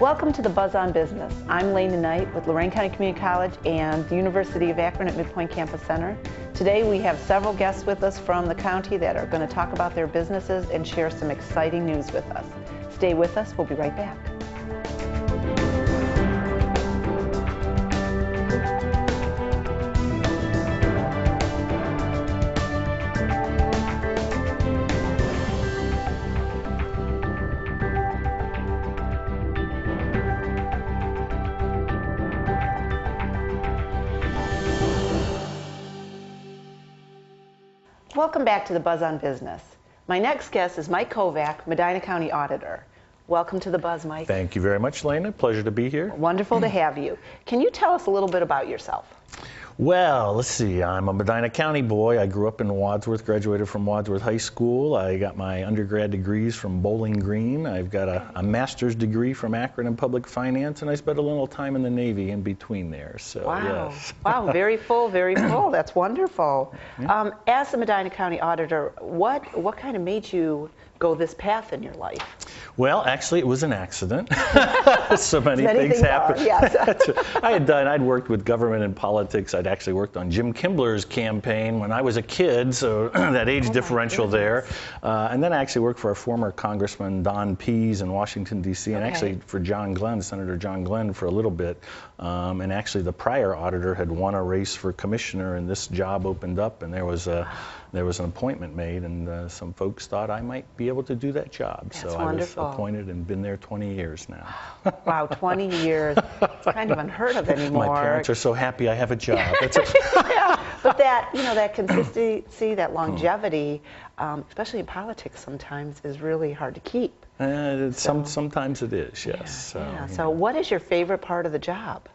Welcome to the Buzz on Business. I'm Lena Knight with Lorain County Community College and the University of Akron at Midpoint Campus Center. Today we have several guests with us from the county that are going to talk about their businesses and share some exciting news with us. Stay with us, we'll be right back. Welcome back to the Buzz on Business. My next guest is Mike Kovac, Medina County Auditor. Welcome to the Buzz, Mike. Thank you very much, Lena. Pleasure to be here. Wonderful to have you. Can you tell us a little bit about yourself? Well, let's see. I'm a Medina County boy. I grew up in Wadsworth, graduated from Wadsworth High School. I got my undergrad degrees from Bowling Green. I've got a master's degree from Akron in public finance, and I spent a little time in the Navy in between there. So, wow. Yes. Wow, very full, very full. That's wonderful. Yeah. As the Medina County Auditor, what kind of made you go this path in your life? Well, actually, it was an accident. So many things happened. Yes. I'd worked with government and politics. I'd actually worked on Jim Kimbler's campaign when I was a kid, so that age differential there. And then I actually worked for our former Congressman Don Pease in Washington, D.C., and actually for John Glenn, Senator John Glenn, for a little bit. And actually, the prior auditor had won a race for commissioner, and this job opened up, and there was an appointment made, and some folks thought I might be able to do that job. That's so wonderful. I was appointed and been there 20 years now. Wow, 20 years. It's kind of unheard of anymore. My parents are so happy I have a job. Yeah, but that consistency, that longevity, especially in politics sometimes, is really hard to keep. Sometimes it is, yes. So what is your favorite part of the job?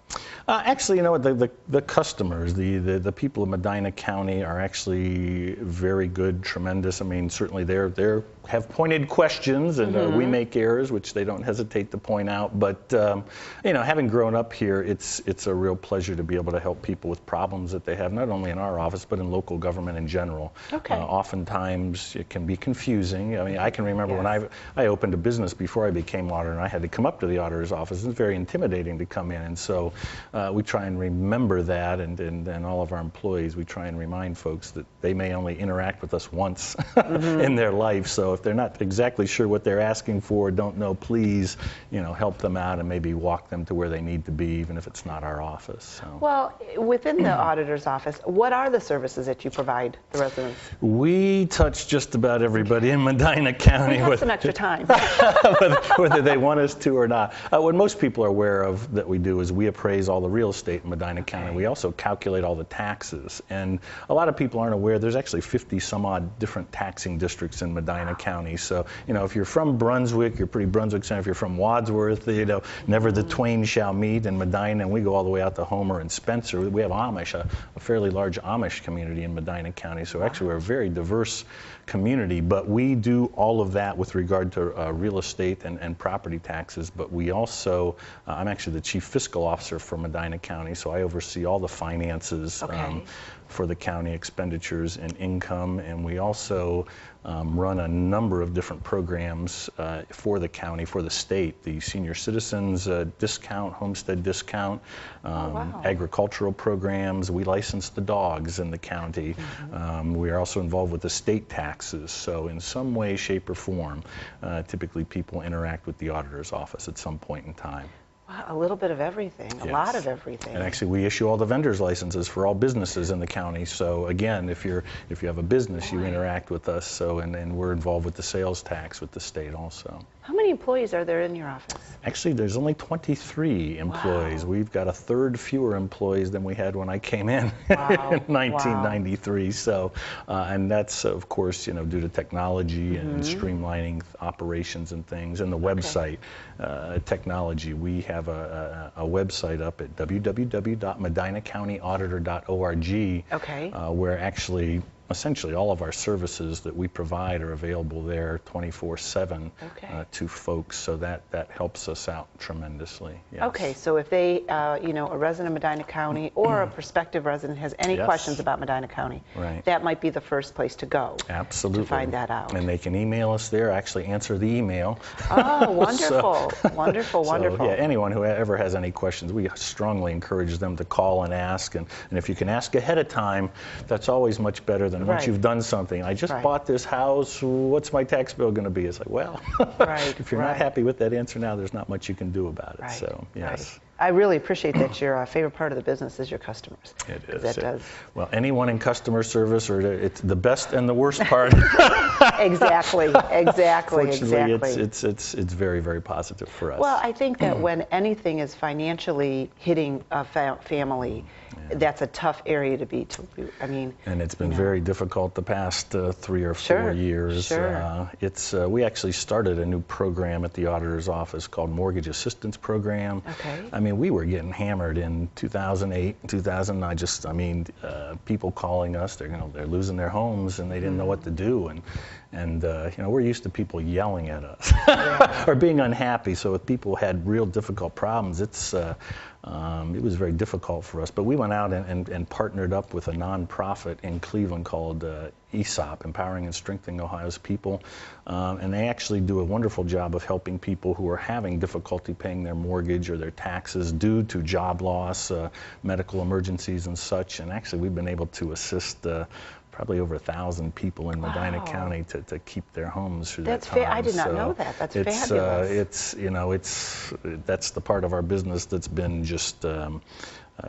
Actually, you know what, the customers, the people of Medina County are actually very good, tremendous. I mean, certainly they have pointed questions, and we make errors, which they don't hesitate to point out. But you know, having grown up here, it's a real pleasure to be able to help people with problems that they have, not only in our office, but in local government in general. Okay. Oftentimes it can be confusing. I mean, I can remember when I opened a business before I became auditor, and I had to come up to the auditor's office. It's very intimidating to come in, and so we try and remember that, and all of our employees, we try and remind folks that they may only interact with us once in their life. So if they're not exactly sure what they're asking for, don't know, please, you know, help them out and maybe walk them to where they need to be, even if it's not our office. So. Well, within the auditor's office, what are the services that you provide the residents? We touch just about everybody in Medina County. We have some extra time. whether they want us to or not. What most people are aware of that we do is we appraise all the real estate in Medina County. We also calculate all the taxes. And a lot of people aren't aware there's actually 50 some odd different taxing districts in Medina County. So, you know, if you're from Brunswick, you're pretty Brunswick Center. If you're from Wadsworth, you know, never the twain shall meet in Medina. And we go all the way out to Homer and Spencer. We have Amish, a fairly large Amish community in Medina County. So actually we're a very diverse community, but we do all of that with regard to real estate and property taxes. But we also, I'm actually the chief fiscal officer for Medina County, so I oversee all the finances for the county, expenditures and income, and we also run a number of different programs for the county, for the state, the senior citizens discount, homestead discount, agricultural programs. We license the dogs in the county. We are also involved with the state taxes, so in some way, shape, or form, typically people interact with the auditor's office at some point in time. Wow, a little bit of everything, a lot of everything. And actually, we issue all the vendor's licenses for all businesses in the county. So again, if you have a business, you interact with us. So and we're involved with the sales tax with the state also. How many employees are there in your office? Actually, there's only 23 employees. Wow. We've got a third fewer employees than we had when I came in in 1993. Wow. So, and that's of course, you know, due to technology and streamlining operations and things, and the website technology. We have a website up at www.medinacountyauditor.org, where actually essentially all of our services that we provide are available there 24/7 to folks, so that helps us out tremendously. Yes. Okay, so if they, you know, a resident of Medina County or a prospective resident has any questions about Medina County, that might be the first place to go. Absolutely. To find that out. And they can email us there, actually answer the email. Oh, wonderful, wonderful, wonderful. So, yeah, anyone who ever has any questions, we strongly encourage them to call and ask, and if you can ask ahead of time, that's always much better than once you've done something. I just bought this house, what's my tax bill going to be? It's like, well, if you're not happy with that answer now, there's not much you can do about it. So, yes. I really appreciate that your favorite part of the business is your customers. It is. That does. Well, anyone in customer service, or it's the best and the worst part. Exactly. Fortunately, it's very, very positive for us. Well, I think that when anything is financially hitting a family, that's a tough area to be. I mean, and it's been very difficult the past 3 or 4 years. We actually started a new program at the auditor's office called Mortgage Assistance Program. I mean, we were getting hammered in 2008, 2009. People calling us, they're losing their homes and they didn't know what to do, and you know, we're used to people yelling at us or being unhappy. So if people had real difficult problems, it was very difficult for us. But we went out and partnered up with a nonprofit in Cleveland called ESOP, Empowering and Strengthening Ohio's People. And they actually do a wonderful job of helping people who are having difficulty paying their mortgage or their taxes due to job loss, medical emergencies and such. And actually we've been able to assist probably over 1,000 people in Medina County to keep their homes through that time. I did not know that. That's fabulous. That's the part of our business that's been just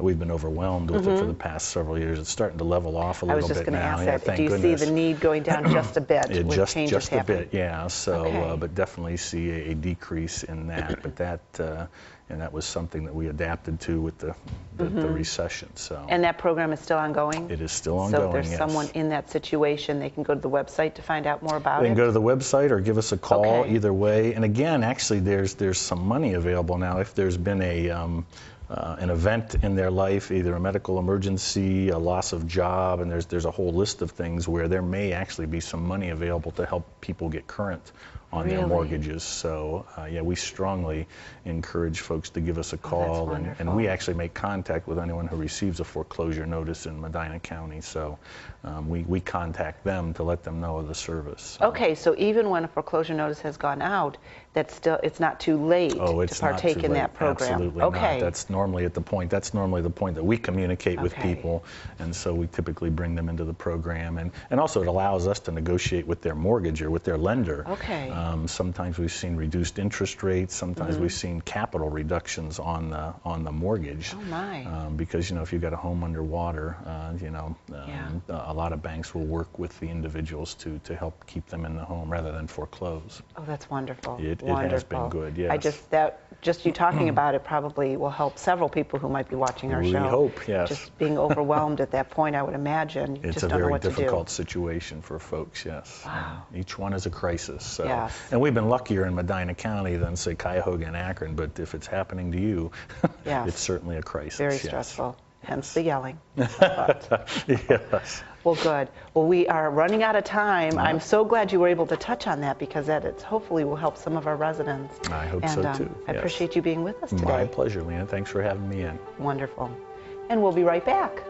we've been overwhelmed with it for the past several years. It's starting to level off a little bit now. I was just going to ask that. Do you see the need going down just a bit with changes just happening? A bit, yeah. So, but definitely see a decrease in that. But that was something that we adapted to with the recession. So. And that program is still ongoing? It is still ongoing. So if there's someone in that situation, they can go to the website to find out more about it? They can go to the website or give us a call, either way. And again, actually, there's some money available now if there's been an event in their life, either a medical emergency, a loss of job, and there's a whole list of things where there may actually be some money available to help people get current on their mortgages. So yeah, we strongly encourage folks to give us a call, and we actually make contact with anyone who receives a foreclosure notice in Medina County. So we contact them to let them know of the service. Okay, so even when a foreclosure notice has gone out, it's not too late to partake in that program. Absolutely not. That's normally the point that we communicate with people, and so we typically bring them into the program, and also it allows us to negotiate with their mortgage or with their lender. Sometimes we've seen reduced interest rates. Sometimes we've seen capital reductions on the mortgage. Oh my! Because if you've got a home underwater, a lot of banks will work with the individuals to help keep them in the home rather than foreclose. Oh, that's wonderful. It has been good. Yes. Just you talking about it probably will help several people who might be watching our show. We hope. Yes. Just being overwhelmed at that point, I would imagine. You it's just a don't know very what difficult to do. situation for folks. Yes. Wow. Each one is a crisis. So. Yes. And we've been luckier in Medina County than say Cuyahoga and Akron, but if it's happening to you, it's certainly a crisis. Very stressful. Hence the yelling. Yes. Well, good. Well, we are running out of time. I'm so glad you were able to touch on that because that hopefully will help some of our residents. I hope so too. I appreciate you being with us today. My pleasure, Lena. Thanks for having me in. Wonderful. And we'll be right back.